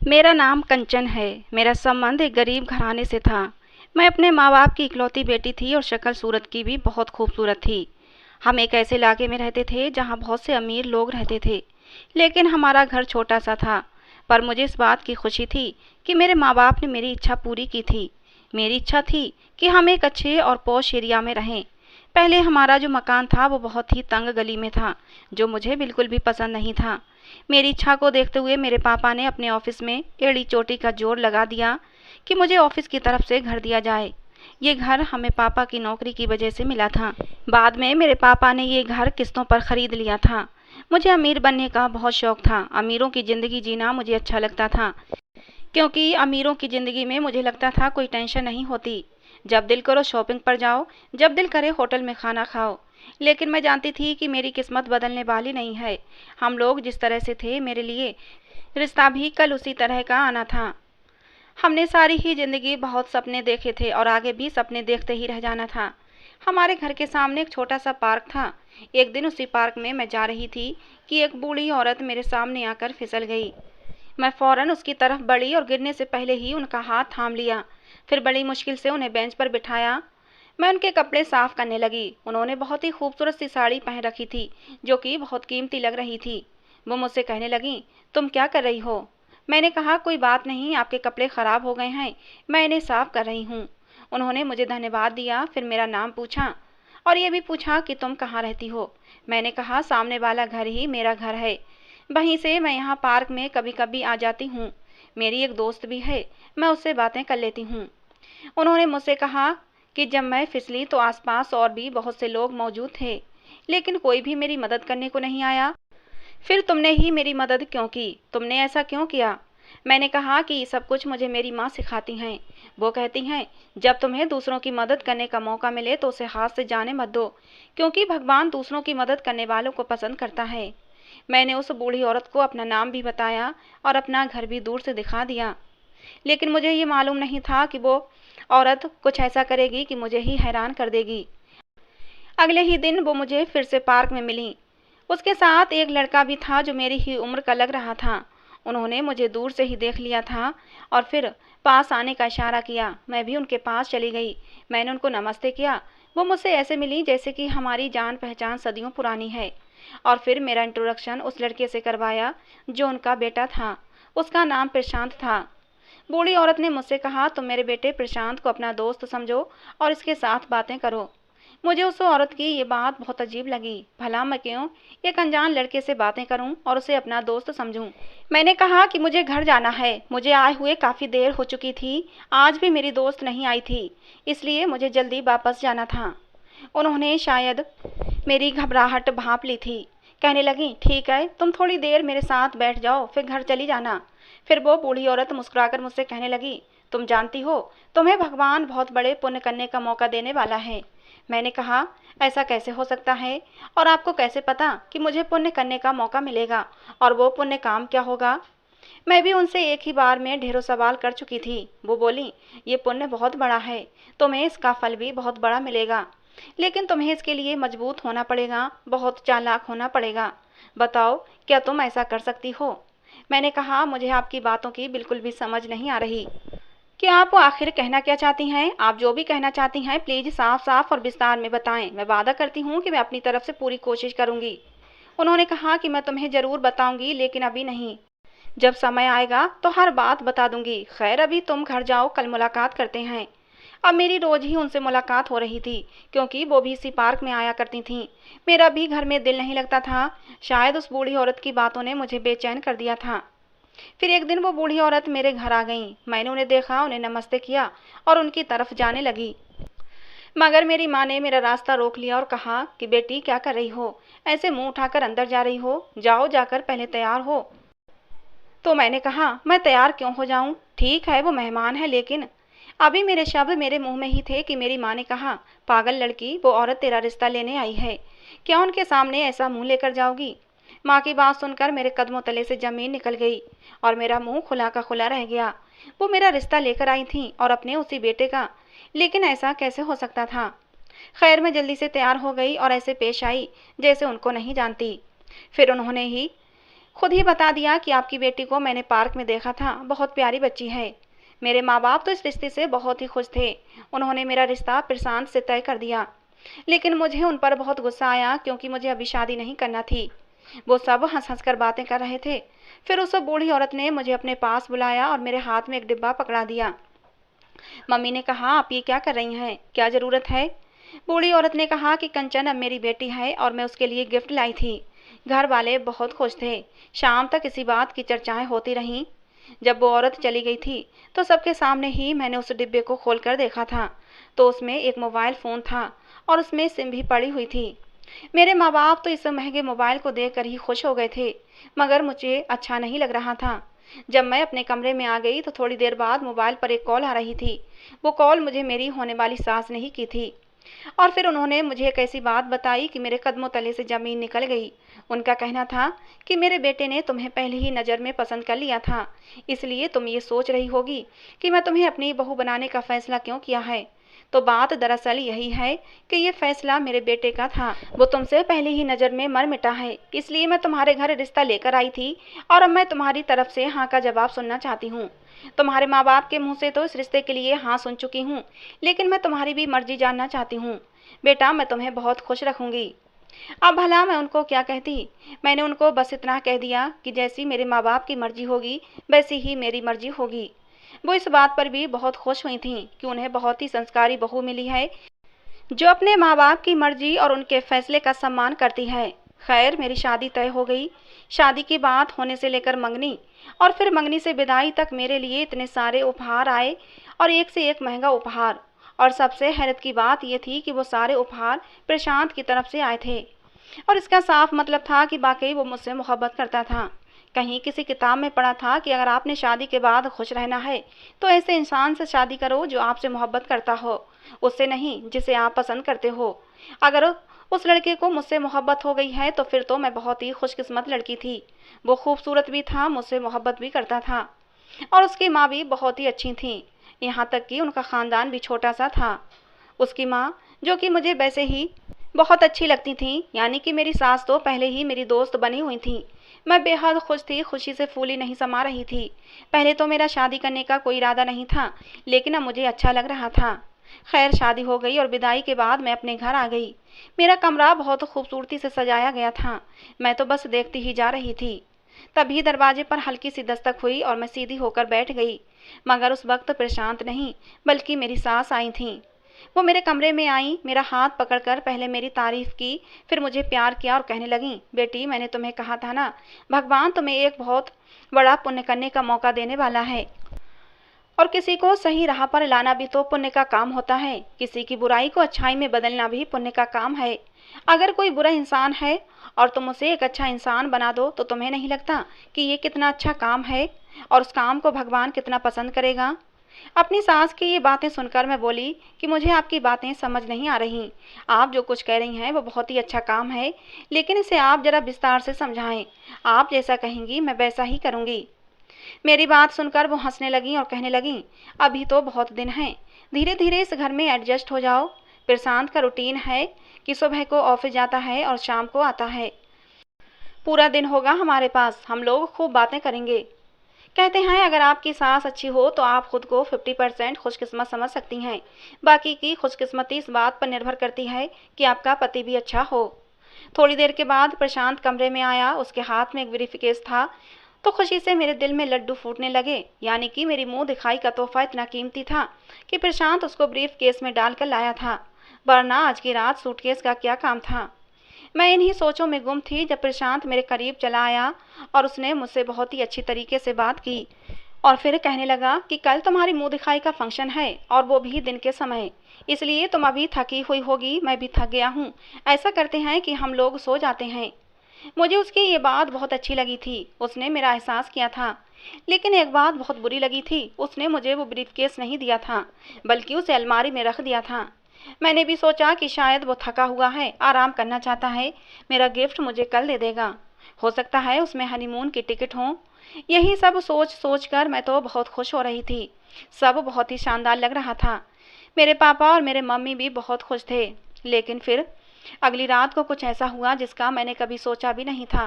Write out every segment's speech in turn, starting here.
मेरा नाम कंचन है। मेरा संबंध एक गरीब घराने से था। मैं अपने माँ बाप की इकलौती बेटी थी और शक्ल सूरत की भी बहुत खूबसूरत थी। हम एक ऐसे इलाके में रहते थे जहाँ बहुत से अमीर लोग रहते थे, लेकिन हमारा घर छोटा सा था। पर मुझे इस बात की खुशी थी कि मेरे माँ बाप ने मेरी इच्छा पूरी की थी। मेरी इच्छा थी कि हम एक अच्छे और पॉश एरिया में रहें। पहले हमारा जो मकान था वो बहुत ही तंग गली में था, जो मुझे बिल्कुल भी पसंद नहीं था। मेरी इच्छा को देखते हुए मेरे पापा ने अपने ऑफिस में एड़ी चोटी का जोर लगा दिया कि मुझे ऑफिस की तरफ से घर दिया जाए। ये घर हमें पापा की नौकरी की वजह से मिला था। बाद में मेरे पापा ने ये घर किस्तों पर खरीद लिया था। मुझे अमीर बनने का बहुत शौक था। अमीरों की ज़िंदगी जीना मुझे अच्छा लगता था, क्योंकि अमीरों की ज़िंदगी में मुझे लगता था कोई टेंशन नहीं होती। जब दिल करो शॉपिंग पर जाओ, जब दिल करे होटल में खाना खाओ। लेकिन मैं जानती थी कि मेरी किस्मत बदलने वाली नहीं है। हम लोग जिस तरह से थे, मेरे लिए रिश्ता भी कल उसी तरह का आना था। हमने सारी ही ज़िंदगी बहुत सपने देखे थे और आगे भी सपने देखते ही रह जाना था। हमारे घर के सामने एक छोटा सा पार्क था। एक दिन उसी पार्क में मैं जा रही थी कि एक बूढ़ी औरत मेरे सामने आकर फिसल गई। मैं फौरन उसकी तरफ बढ़ी और गिरने से पहले ही उनका हाथ थाम लिया। फिर बड़ी मुश्किल से उन्हें बेंच पर बिठाया। मैं उनके कपड़े साफ करने लगी। उन्होंने बहुत ही खूबसूरत सी साड़ी पहन रखी थी, जो कि बहुत कीमती लग रही थी। वो मुझसे कहने लगी, तुम क्या कर रही हो? मैंने कहा, कोई बात नहीं, आपके कपड़े खराब हो गए हैं, मैं इन्हें साफ कर रही हूँ। उन्होंने मुझे धन्यवाद दिया, फिर मेरा नाम पूछा और ये भी पूछा कि तुम कहाँ रहती हो। मैंने कहा, सामने वाला घर ही मेरा घर है, वहीं से मैं यहाँ पार्क में कभी कभी आ जाती हूँ। मेरी एक दोस्त भी है, मैं उससे बातें कर लेती हूँ। उन्होंने मुझसे कहा कि जब मैं फिसली तो आसपास और भी बहुत से लोग मौजूद थे, लेकिन कोई भी मेरी मदद करने को नहीं आया। फिर तुमने ही मेरी मदद क्यों की? तुमने ऐसा क्यों किया? मैंने कहा कि ये सब कुछ मुझे मेरी माँ सिखाती हैं। वो कहती हैं, जब तुम्हें दूसरों की मदद करने का मौका मिले तो उसे हाथ से जाने मत दो, क्योंकि भगवान दूसरों की मदद करने वालों को पसंद करता है। मैंने उस बूढ़ी औरत को अपना नाम भी बताया और अपना घर भी दूर से दिखा दिया, लेकिन मुझे ये मालूम नहीं था कि वो औरत कुछ ऐसा करेगी कि मुझे ही हैरान कर देगी। अगले ही दिन वो मुझे फिर से पार्क में मिली। उसके साथ एक लड़का भी था जो मेरी ही उम्र का लग रहा था। उन्होंने मुझे दूर से ही देख लिया था और फिर पास आने का इशारा किया। मैं भी उनके पास चली गई। मैंने उनको नमस्ते किया। वो मुझसे ऐसे मिली जैसे कि हमारी जान पहचान सदियों पुरानी है। और फिर मेरा इंट्रोडक्शन उस लड़के से करवाया जो उनका बेटा था। उसका नाम प्रशांत था। बूढ़ी औरत ने मुझसे कहा, तुम मेरे बेटे प्रशांत को अपना दोस्त समझो और इसके साथ बातें करो। मुझे उस औरत की ये बात बहुत अजीब लगी। भला मैं क्यों एक अनजान लड़के से बातें करूं और उसे अपना दोस्त समझूं? मैंने कहा कि मुझे घर जाना है। मुझे आए हुए काफ़ी देर हो चुकी थी। आज भी मेरी दोस्त नहीं आई थी, इसलिए मुझे जल्दी वापस जाना था। उन्होंने शायद मेरी घबराहट भांप ली थी। कहने लगी, ठीक है, तुम थोड़ी देर मेरे साथ बैठ जाओ, फिर घर चली जाना। फिर वो बूढ़ी औरत मुस्कुराकर मुझसे कहने लगी, तुम जानती हो, तुम्हें भगवान बहुत बड़े पुण्य करने का मौका देने वाला है। मैंने कहा, ऐसा कैसे हो सकता है और आपको कैसे पता कि मुझे पुण्य करने का मौका मिलेगा और वो पुण्य काम क्या होगा? मैं भी उनसे एक ही बार में ढेरों सवाल कर चुकी थी। वो बोली, ये पुण्य बहुत बड़ा है, तुम्हें इसका फल भी बहुत बड़ा मिलेगा, लेकिन तुम्हें इसके लिए मजबूत होना पड़ेगा, बहुत चालाक होना पड़ेगा। बताओ, क्या तुम ऐसा कर सकती हो? मैंने कहा, मुझे आपकी बातों की बिल्कुल भी समझ नहीं आ रही कि आप आखिर कहना क्या चाहती हैं। आप जो भी कहना चाहती हैं प्लीज़ साफ साफ और विस्तार में बताएं। मैं वादा करती हूँ कि मैं अपनी तरफ से पूरी कोशिश करूँगी। उन्होंने कहा कि मैं तुम्हें ज़रूर बताऊँगी, लेकिन अभी नहीं। जब समय आएगा तो हर बात बता दूंगी। खैर, अभी तुम घर जाओ, कल मुलाकात करते हैं। अब मेरी रोज ही उनसे मुलाकात हो रही थी, क्योंकि वो भी इसी पार्क में आया करती थीं। मेरा भी घर में दिल नहीं लगता था। शायद उस बूढ़ी औरत की बातों ने मुझे बेचैन कर दिया था। फिर एक दिन वो बूढ़ी औरत मेरे घर आ गई। मैंने उन्हें देखा, उन्हें नमस्ते किया और उनकी तरफ जाने लगी, मगर मेरी माँ ने मेरा रास्ता रोक लिया और कहा कि बेटी, क्या कर रही हो? ऐसे मुंह उठाकर अंदर जा रही हो? जाओ, जाकर पहले तैयार हो। तो मैंने कहा, मैं तैयार क्यों हो जाऊं? ठीक है, वो मेहमान है, लेकिन अभी मेरे शब्द मेरे मुंह में ही थे कि मेरी माँ ने कहा, पागल लड़की, वो औरत तेरा रिश्ता लेने आई है, क्या उनके सामने ऐसा मुंह लेकर जाओगी? माँ की बात सुनकर मेरे कदमों तले से जमीन निकल गई और मेरा मुंह खुला का खुला रह गया। वो मेरा रिश्ता लेकर आई थी और अपने उसी बेटे का, लेकिन ऐसा कैसे हो सकता था? खैर, मैं जल्दी से तैयार हो गई और ऐसे पेश आई जैसे उनको नहीं जानती। फिर खुद ही बता दिया कि आपकी बेटी को मैंने पार्क में देखा था, बहुत प्यारी बच्ची है। मेरे माँ बाप तो इस रिश्ते से बहुत ही खुश थे। उन्होंने मेरा रिश्ता प्रशांत से तय कर दिया। लेकिन मुझे उन पर बहुत गुस्सा आया क्योंकि मुझे अभी शादी नहीं करना थी। वो सब हंस हंस कर बातें कर रहे थे। फिर उस बूढ़ी औरत ने मुझे अपने पास बुलाया और मेरे हाथ में एक डिब्बा पकड़ा दिया। मम्मी ने कहा, आप ये क्या कर रही हैं, क्या ज़रूरत है? बूढ़ी औरत ने कहा कि कंचन अब मेरी बेटी है और मैं उसके लिए गिफ्ट लाई थी। घर वाले बहुत खुश थे। शाम तक इसी बात की चर्चाएं होती रहीं। जब वो औरत चली गई थी तो सबके सामने ही मैंने उस डिब्बे को खोलकर देखा था, तो उसमें एक मोबाइल फ़ोन था और उसमें सिम भी पड़ी हुई थी। मेरे माँ बाप तो इस महंगे मोबाइल को देखकर ही खुश हो गए थे, मगर मुझे अच्छा नहीं लग रहा था। जब मैं अपने कमरे में आ गई तो थोड़ी देर बाद मोबाइल पर एक कॉल आ रही थी। वो कॉल मुझे मेरी होने वाली सास ने ही की थी। और फिर उन्होंने मुझे एक ऐसी बात बताई कि मेरे कदमों तले से ज़मीन निकल गई। उनका कहना था कि मेरे बेटे ने तुम्हें पहले ही नज़र में पसंद कर लिया था, इसलिए तुम ये सोच रही होगी कि मैं तुम्हें अपनी बहू बनाने का फ़ैसला क्यों किया है। तो बात दरअसल यही है कि ये फ़ैसला मेरे बेटे का था। वो तुमसे पहले ही नज़र में मर मिटा है, इसलिए मैं तुम्हारे घर रिश्ता लेकर आई थी और अब मैं तुम्हारी तरफ से हाँ का जवाब सुनना चाहती हूँ। तुम्हारे माँ बाप के मुँह से तो इस रिश्ते के लिए हाँ सुन चुकी हूँ, लेकिन मैं तुम्हारी भी मर्जी जानना चाहती हूँ। बेटा, मैं तुम्हें बहुत खुश रखूँगी। अब भला मैं उनको क्या कहती। मैंने उनको बस इतना कह दिया कि जैसी मेरे माँ बाप की मर्जी होगी वैसी ही मेरी मर्जी होगी। वो इस बात पर भी बहुत खुश हुई थीं कि उन्हें बहुत ही संस्कारी बहू मिली है, जो अपने माँ बाप की मर्जी और उनके फैसले का सम्मान करती है। खैर, मेरी शादी तय हो गई। शादी की बात होने से लेकर मंगनी और फिर मंगनी से विदाई तक मेरे लिए इतने सारे उपहार आए और एक से एक महंगा उपहार। और सबसे हैरत की बात यह थी कि वो सारे उपहार प्रशांत की तरफ से आए थे और इसका साफ मतलब था कि वाकई वो मुझसे मोहब्बत करता था। कहीं किसी किताब में पढ़ा था कि अगर आपने शादी के बाद खुश रहना है तो ऐसे इंसान से शादी करो जो आपसे मोहब्बत करता हो, उससे नहीं जिसे आप पसंद करते हो। अगर उस लड़के को मुझसे मोहब्बत हो गई है तो फिर तो मैं बहुत ही खुशकिस्मत लड़की थी। वो खूबसूरत भी था, मुझसे मोहब्बत भी करता था और उसकी माँ भी बहुत ही अच्छी थी। यहाँ तक कि उनका ख़ानदान भी छोटा सा था। उसकी माँ, जो कि मुझे वैसे ही बहुत अच्छी लगती थी, यानी कि मेरी सास तो पहले ही मेरी दोस्त बनी हुई थी। मैं बेहद खुश थी, खुशी से फूली नहीं समा रही थी। पहले तो मेरा शादी करने का कोई इरादा नहीं था, लेकिन अब मुझे अच्छा लग रहा था। खैर, शादी हो गई और विदाई के बाद मैं अपने घर आ गई। मेरा कमरा बहुत खूबसूरती से सजाया गया था। मैं तो बस देखती ही जा रही थी। तभी दरवाजे पर हल्की सी दस्तक हुई और मैं सीधी होकर बैठ गई। मगर उस वक्त प्रशांत नहीं बल्कि मेरी सास आई थीं। वो मेरे कमरे में आई, मेरा हाथ पकड़कर पहले मेरी तारीफ की, फिर मुझे प्यार किया और कहने लगीं, बेटी, मैंने तुम्हें कहा था ना, भगवान तुम्हें एक बहुत बड़ा पुण्य करने का मौका देने वाला है और किसी को सही राह पर लाना भी तो पुण्य का काम होता है। किसी की बुराई को अच्छाई में बदलना भी पुण्य का काम है। अगर कोई बुरा इंसान है और तुम उसे एक अच्छा इंसान बना दो तो तुम्हें नहीं लगता कि ये कितना अच्छा काम है और उस काम को भगवान कितना पसंद करेगा। अपनी सास की ये बातें सुनकर मैं बोली कि मुझे आपकी बातें समझ नहीं आ रही। आप जो कुछ कह रही हैं वो बहुत ही अच्छा काम है, लेकिन इसे आप जरा विस्तार से समझाएं। आप जैसा कहेंगी मैं वैसा ही करूँगी। मेरी बात सुनकर वो हंसने लगीं और कहने लगीं, अभी तो बहुत दिन हैं, धीरे धीरे इस घर में एडजस्ट हो जाओ। प्रशांत का रूटीन है कि सुबह को ऑफिस जाता है और शाम को आता है। पूरा दिन होगा हमारे पास, हम लोग खूब बातें करेंगे। कहते हैं अगर आपकी सास अच्छी हो तो आप खुद को 50% खुशकिस्मत समझ सकती हैं। बाकी की खुशकिस्मती इस बात पर निर्भर करती है कि आपका पति भी अच्छा हो। थोड़ी देर के बाद प्रशांत कमरे में आया। उसके हाथ में एक ब्रीफकेस था तो खुशी से मेरे दिल में लड्डू फूटने लगे। यानी कि मेरी मुंह दिखाई का तोहफा इतना कीमती था कि प्रशांत उसको ब्रीफकेस में डालकर लाया था, वरना आज की रात सूटकेस का क्या काम था। मैं इन्हीं सोचों में गुम थी जब प्रशांत मेरे करीब चला आया और उसने मुझसे बहुत ही अच्छी तरीके से बात की और फिर कहने लगा कि कल तुम्हारी मुंह दिखाई का फंक्शन है और वो भी दिन के समय, इसलिए तुम अभी थकी हुई होगी, मैं भी थक गया हूँ। ऐसा करते हैं कि हम लोग सो जाते हैं। मुझे उसकी ये बात बहुत अच्छी लगी थी। उसने मेरा एहसास किया था। लेकिन एक बात बहुत बुरी लगी थी, उसने मुझे वो ब्रीफकेस नहीं दिया था बल्कि उसे अलमारी में रख दिया था। मैंने भी सोचा कि शायद वो थका हुआ है, आराम करना चाहता है, मेरा गिफ्ट मुझे कल दे देगा। हो सकता है उसमें हनीमून की टिकट हो। यही सब सोच सोच कर मैं तो बहुत खुश हो रही थी। सब बहुत ही शानदार लग रहा था। मेरे पापा और मेरे मम्मी भी बहुत खुश थे। लेकिन फिर अगली रात को कुछ ऐसा हुआ जिसका मैंने कभी सोचा भी नहीं था।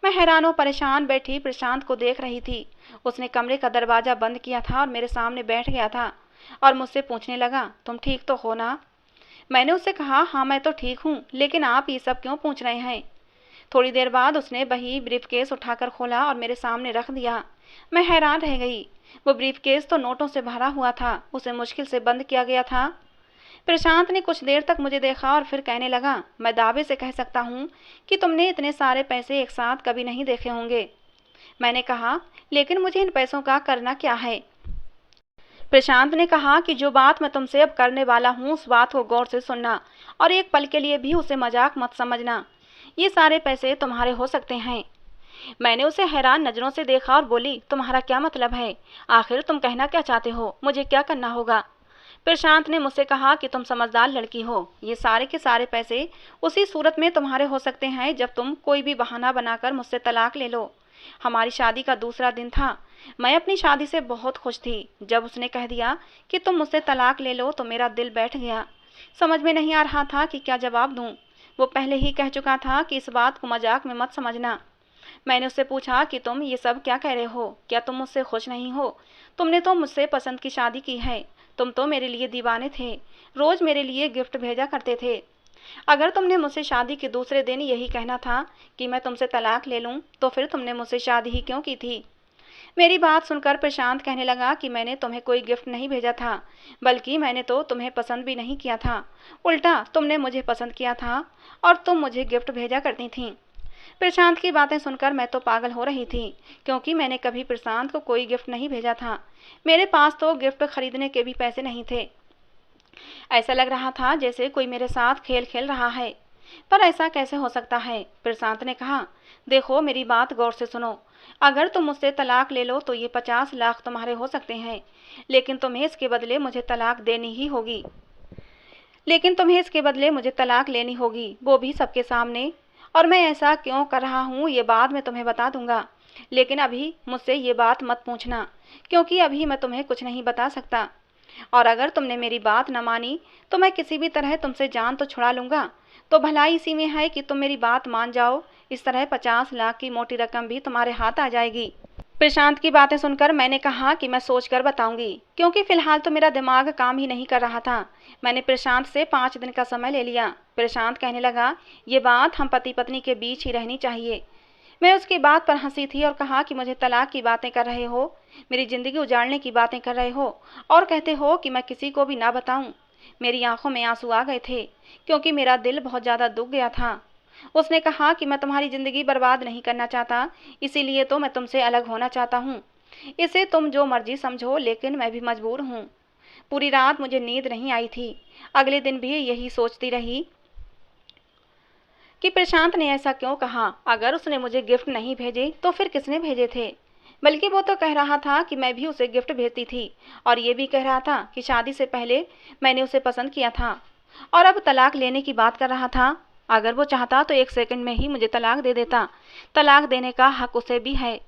मैं हैरान और परेशान बैठी प्रशांत को देख रही थी। उसने कमरे का दरवाज़ा बंद किया था और मेरे सामने बैठ गया था और मुझसे पूछने लगा, तुम ठीक तो हो ना? मैंने उससे कहा, हाँ मैं तो ठीक हूँ, लेकिन आप ये सब क्यों पूछ रहे हैं? थोड़ी देर बाद उसने वही ब्रीफकेस उठाकर खोला और मेरे सामने रख दिया। मैं हैरान रह गई। वो ब्रीफकेस तो नोटों से भरा हुआ था, उसे मुश्किल से बंद किया गया था। प्रशांत ने कुछ देर तक मुझे देखा और फिर कहने लगा, मैं दावे से कह सकता हूँ कि तुमने इतने सारे पैसे एक साथ कभी नहीं देखे होंगे। मैंने कहा, लेकिन मुझे इन पैसों का करना क्या है? प्रशांत ने कहा कि जो बात मैं तुमसे अब करने वाला हूँ उस बात को गौर से सुनना और एक पल के लिए भी उसे मजाक मत समझना। ये सारे पैसे तुम्हारे हो सकते हैं। मैंने उसे हैरान नजरों से देखा और बोली, तुम्हारा क्या मतलब है? आखिर तुम कहना क्या चाहते हो? मुझे क्या करना होगा? प्रशांत ने मुझसे कहा कि तुम समझदार लड़की हो। ये सारे के सारे पैसे उसी सूरत में तुम्हारे हो सकते हैं जब तुम कोई भी बहाना बनाकर मुझसे तलाक ले लो। हमारी शादी का दूसरा दिन था। मैं अपनी शादी से बहुत खुश थी। जब उसने कह दिया कि तुम मुझसे तलाक ले लो तो मेरा दिल बैठ गया। समझ में नहीं आ रहा था कि क्या जवाब दूं। वो पहले ही कह चुका था कि इस बात को मजाक में मत समझना। मैंने उससे पूछा कि तुम ये सब क्या कह रहे हो? क्या तुम मुझसे खुश नहीं हो? तुमने तो मुझसे पसंद की शादी की है। तुम तो मेरे लिए दीवाने थे, रोज मेरे लिए गिफ्ट भेजा करते थे। अगर तुमने मुझसे शादी के दूसरे दिन यही कहना था कि मैं तुमसे तलाक ले लूं, तो फिर तुमने मुझसे शादी ही क्यों की थी? मेरी बात सुनकर प्रशांत कहने लगा कि मैंने तुम्हें कोई गिफ्ट नहीं भेजा था, बल्कि मैंने तो तुम्हें पसंद भी नहीं किया था। उल्टा तुमने मुझे पसंद किया था और तुम मुझे गिफ्ट भेजा करती थीं। प्रशांत की बातें सुनकर मैं तो पागल हो रही थी, क्योंकि मैंने कभी प्रशांत को कोई गिफ्ट नहीं भेजा था। मेरे पास तो गिफ्ट खरीदने के भी पैसे नहीं थे। ऐसा लग रहा था जैसे कोई मेरे साथ खेल खेल रहा है। पर ऐसा कैसे हो सकता है? प्रशांत ने कहा, देखो मेरी बात गौर से सुनो। अगर तुम मुझसे तलाक ले लो तो ये 50 लाख तुम्हारे हो सकते हैं, लेकिन तुम्हें इसके बदले मुझे तलाक देनी ही होगी। लेकिन तुम्हें इसके बदले मुझे तलाक लेनी होगी, वो भी सबके सामने। और मैं ऐसा क्यों कर रहा हूँ ये बाद में तुम्हें बता दूंगा, लेकिन अभी मुझसे ये बात मत पूछना, क्योंकि अभी मैं तुम्हें कुछ नहीं बता सकता। और अगर तुमने मेरी बात न मानी तो मैं किसी भी तरह तुमसे जान तो छुड़ा लूंगा। तो भलाई इसी में है कि तुम मेरी बात मान जाओ। इस तरह 50 लाख की मोटी रकम भी तुम्हारे हाथ आ जाएगी। प्रशांत की बातें सुनकर मैंने कहा कि मैं सोचकर बताऊंगी, क्योंकि फिलहाल तो मेरा दिमाग काम ही नहीं कर रहा था। मैंने प्रशांत से 5 दिन का समय ले लिया। प्रशांत कहने लगा, ये बात हम पति पत्नी के बीच ही रहनी चाहिए। मैं उसकी बात पर हंसी थी और कहा कि मुझे तलाक की बातें कर रहे हो, मेरी जिंदगी उजाड़ने की बातें कर रहे हो और कहते हो कि मैं किसी को भी ना बताऊं। मेरी आंखों में आंसू आ गए थे, क्योंकि मेरा दिल बहुत ज्यादा दुख गया था। उसने कहा कि मैं तुम्हारी जिंदगी बर्बाद नहीं करना चाहता, इसीलिए तो मैं तुमसे अलग होना चाहता हूँ। इसे तुम जो मर्जी समझो, लेकिन मैं भी मजबूर हूँ। पूरी रात मुझे नींद नहीं आई थी। अगले दिन भी यही सोचती रही कि प्रशांत ने ऐसा क्यों कहा। अगर उसने मुझे गिफ्ट नहीं भेजे तो फिर किसने भेजे थे? बल्कि वो तो कह रहा था कि मैं भी उसे गिफ्ट भेजती थी, और ये भी कह रहा था कि शादी से पहले मैंने उसे पसंद किया था, और अब तलाक लेने की बात कर रहा था। अगर वो चाहता तो 1 सेकंड में ही मुझे तलाक दे देता। तलाक देने का हक उसे भी है।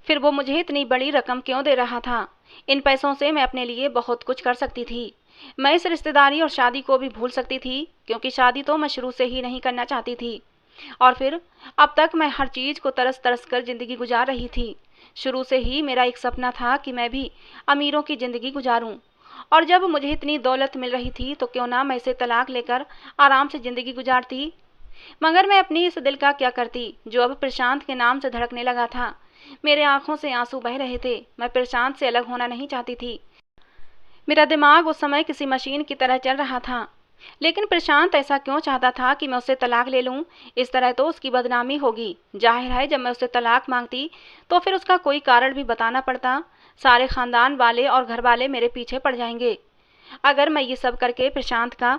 फिर वो मुझे इतनी बड़ी रकम क्यों दे रहा था? इन पैसों से मैं अपने लिए बहुत कुछ कर सकती थी। मैं इस रिश्तेदारी और शादी को भी भूल सकती थी, क्योंकि शादी तो मैं शुरू से ही नहीं करना चाहती थी। और फिर अब तक मैं हर चीज को तरस तरस कर जिंदगी गुजार रही थी। शुरू से ही मेरा एक सपना था कि मैं भी अमीरों की जिंदगी गुजारूं, और जब मुझे इतनी दौलत मिल रही थी तो क्यों ना मैं इसे तलाक लेकर आराम से जिंदगी गुजारती। मगर मैं अपनी इस दिल का क्या करती जो अब प्रशांत के नाम से धड़कने लगा था। मेरे आंखों से आंसू बह रहे थे। मैं प्रशांत से अलग होना नहीं चाहती थी। मेरा दिमाग उस समय किसी मशीन की तरह चल रहा था। लेकिन प्रशांत ऐसा क्यों चाहता था कि मैं उससे तलाक ले लूं? इस तरह तो उसकी बदनामी होगी। जाहिर है जब मैं उससे तलाक मांगती तो फिर उसका कोई कारण भी बताना पड़ता। सारे खानदान वाले और घर वाले मेरे पीछे पड़ जाएंगे। अगर मैं ये सब करके प्रशांत का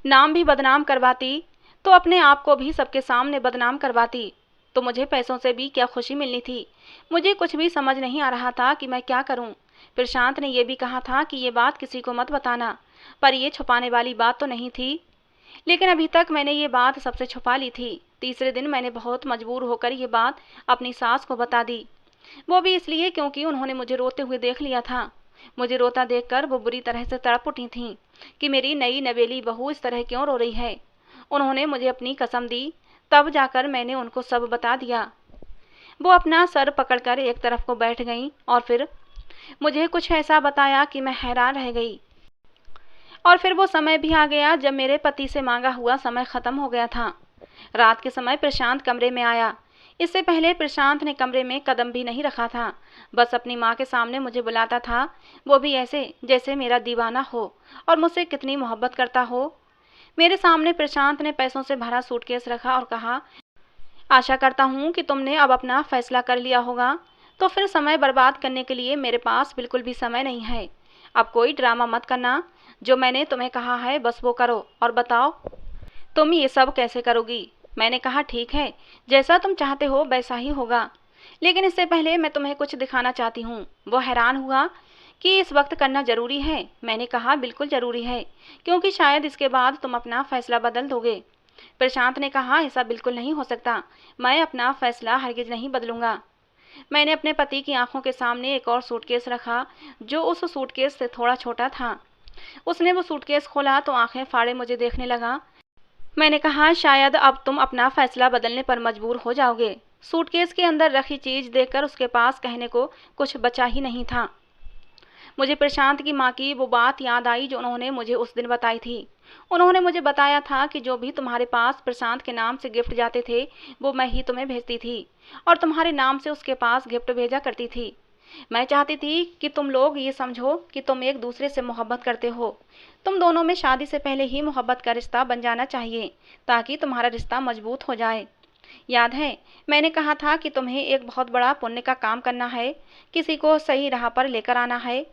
नाम भी बदनाम करवाती तो अपने आप को भी सबके सामने बदनाम करवाती। तो मुझे पैसों से भी क्या खुशी मिलनी थी? मुझे कुछ भी समझ नहीं आ रहा था कि मैं क्या करूं। प्रशांत ने यह भी कहा था कि ये बात किसी को मत बताना, पर यह छुपाने वाली बात तो नहीं थी। लेकिन अभी तक मैंने ये बात सबसे छुपा ली थी। तीसरे दिन मैंने बहुत मजबूर होकर ये बात अपनी सास को बता दी। वो भी इसलिए क्योंकि उन्होंने मुझे रोते हुए देख लिया था। मुझे रोता देखकर वो बुरी तरह से तड़प उठी थीं कि मेरी नई नवेली बहू इस तरह क्यों रो रही है। उन्होंने मुझे अपनी कसम दी तब जाकर मैंने उनको सब बता दिया। वो अपना सर पकड़कर एक तरफ को बैठ गईं और फिर मुझे कुछ ऐसा बताया कि मैं हैरान रह गई। और फिर वो समय भी आ गया जब मेरे पति से मांगा हुआ समय खत्म हो गया था। रात के समय प्रशांत कमरे में आया। इससे पहले प्रशांत ने कमरे में कदम भी नहीं रखा था। बस अपनी माँ के सामने मुझे बुलाता था, वो भी ऐसे जैसे मेरा दीवाना हो और मुझसे कितनी मोहब्बत करता हो। मेरे सामने प्रशांत ने पैसों से भरा सूटकेस रखा और कहा, आशा करता हूँ कि तुमने अब अपना फैसला कर लिया होगा। तो फिर समय बर्बाद करने के लिए मेरे पास बिल्कुल भी समय नहीं है। अब कोई ड्रामा मत करना, जो मैंने तुम्हें कहा है बस वो करो और बताओ तुम ये सब कैसे करोगी। मैंने कहा, ठीक है, जैसा तुम चाहते हो वैसा ही होगा, लेकिन इससे पहले मैं तुम्हें कुछ दिखाना चाहती हूँ। वो हैरान हुआ कि इस वक्त करना जरूरी है। मैंने कहा, बिल्कुल जरूरी है, क्योंकि शायद इसके बाद तुम अपना फैसला बदल दोगे। प्रशांत ने कहा, ऐसा बिल्कुल नहीं हो सकता, मैं अपना फैसला हरगिज नहीं बदलूंगा। मैंने अपने पति की आंखों के सामने एक और सूटकेस रखा जो उस सूटकेस से थोड़ा छोटा था। उसने वो सूटकेस खोला तो आंखें फाड़े मुझे देखने लगा। मैंने कहा, शायद अब तुम अपना फैसला बदलने पर मजबूर हो जाओगे। सूटकेस के अंदर रखी चीज देखकर उसके पास कहने को कुछ बचा ही नहीं था। मुझे प्रशांत की माँ की वो बात याद आई जो उन्होंने मुझे उस दिन बताई थी। उन्होंने मुझे बताया था कि जो भी तुम्हारे पास प्रशांत के नाम से गिफ्ट जाते थे वो मैं ही तुम्हें भेजती थी और तुम्हारे नाम से उसके पास गिफ्ट भेजा करती थी। मैं चाहती थी कि तुम लोग ये समझो कि तुम एक दूसरे से मोहब्बत करते हो। तुम दोनों में शादी से पहले ही मोहब्बत का रिश्ता बन जाना चाहिए ताकि तुम्हारा रिश्ता मजबूत हो जाए। याद है, मैंने कहा था कि तुम्हें एक बहुत बड़ा पुण्य का काम करना है, किसी को सही राह पर लेकर आना है।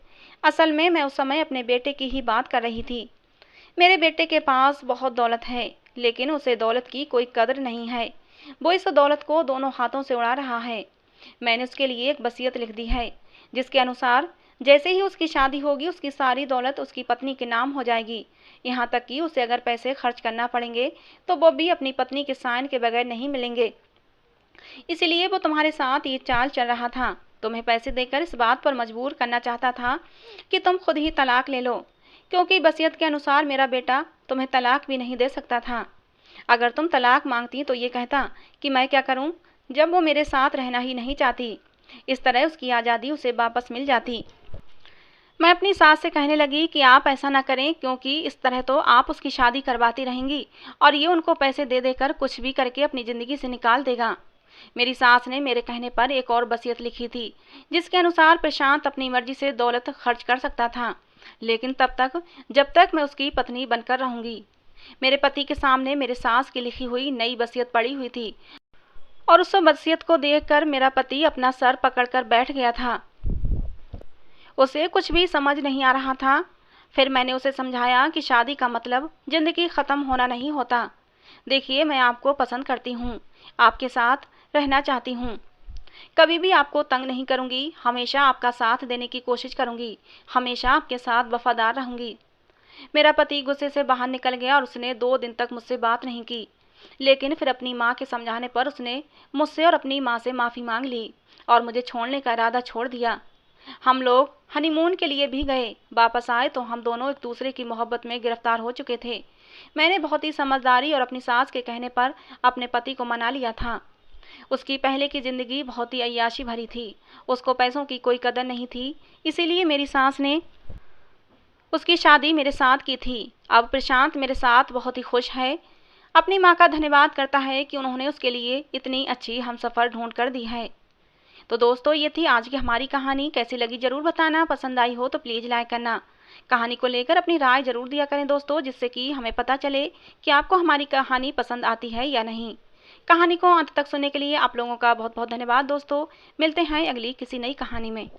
असल में मैं उस समय अपने बेटे की ही बात कर रही थी। मेरे बेटे के पास बहुत दौलत है, लेकिन उसे दौलत की कोई कदर नहीं है। वो इस दौलत को दोनों हाथों से उड़ा रहा है। मैंने उसके लिए एक वसीयत लिख दी है, जिसके अनुसार जैसे ही उसकी शादी होगी उसकी सारी दौलत उसकी पत्नी के नाम हो जाएगी। यहाँ तक कि उसे अगर पैसे खर्च करना पड़ेंगे तो वो भी अपनी पत्नी के साइन के बगैर नहीं मिलेंगे। इसलिए वो तुम्हारे साथ ये चाल चल रहा था। तुम्हें पैसे देकर इस बात पर मजबूर करना चाहता था कि तुम खुद ही तलाक ले लो, क्योंकि वसीयत के अनुसार मेरा बेटा तुम्हें तलाक भी नहीं दे सकता था। अगर तुम तलाक मांगती तो ये कहता कि मैं क्या करूं, जब वो मेरे साथ रहना ही नहीं चाहती। इस तरह उसकी आज़ादी उसे वापस मिल जाती। मैं अपनी सास से कहने लगी कि आप ऐसा ना करें, क्योंकि इस तरह तो आप उसकी शादी करवाती रहेंगी और ये उनको पैसे दे देकर कुछ भी करके अपनी ज़िंदगी से निकाल देगा। मेरी सास ने मेरे कहने पर एक और वसीयत लिखी थी, जिसके अनुसार प्रशांत अपनी मर्जी से दौलत खर्च कर सकता था, लेकिन तब तक जब तक मैं उसकी पत्नी बनकर रहूंगी। मेरे पति के सामने मेरे सास की लिखी हुई नई वसीयत पड़ी हुई थी और उस वसीयत को देखकर मेरा पति अपना सर पकड़कर बैठ गया था। उसे कुछ भी समझ नहीं आ रहा था। फिर मैंने उसे समझाया कि शादी का मतलब जिंदगी खत्म होना नहीं होता। देखिए, मैं आपको पसंद करती हूँ, आपके साथ रहना चाहती हूँ, कभी भी आपको तंग नहीं करूँगी, हमेशा आपका साथ देने की कोशिश करूँगी, हमेशा आपके साथ वफादार रहूँगी। मेरा पति गुस्से से बाहर निकल गया और उसने 2 दिन तक मुझसे बात नहीं की, लेकिन फिर अपनी माँ के समझाने पर उसने मुझसे और अपनी माँ से माफ़ी मांग ली और मुझे छोड़ने का इरादा छोड़ दिया। हम लोग हनीमून के लिए भी गए। वापस आए तो हम दोनों एक दूसरे की मोहब्बत में गिरफ्तार हो चुके थे। मैंने बहुत ही समझदारी और अपनी सास के कहने पर अपने पति को मना लिया था। उसकी पहले की ज़िंदगी बहुत ही अय्याशी भरी थी, उसको पैसों की कोई कदर नहीं थी, इसीलिए मेरी सास ने उसकी शादी मेरे साथ की थी। अब प्रशांत मेरे साथ बहुत ही खुश है, अपनी माँ का धन्यवाद करता है कि उन्होंने उसके लिए इतनी अच्छी हमसफ़र ढूंढ कर दी है। तो दोस्तों, ये थी आज की हमारी कहानी। कैसी लगी ज़रूर बताना, पसंद आई हो तो प्लीज़ लाइक करना। कहानी को लेकर अपनी राय ज़रूर दिया करें दोस्तों, जिससे कि हमें पता चले कि आपको हमारी कहानी पसंद आती है या नहीं। कहानी को अंत तक सुनने के लिए आप लोगों का बहुत बहुत धन्यवाद दोस्तों। मिलते हैं अगली किसी नई कहानी में।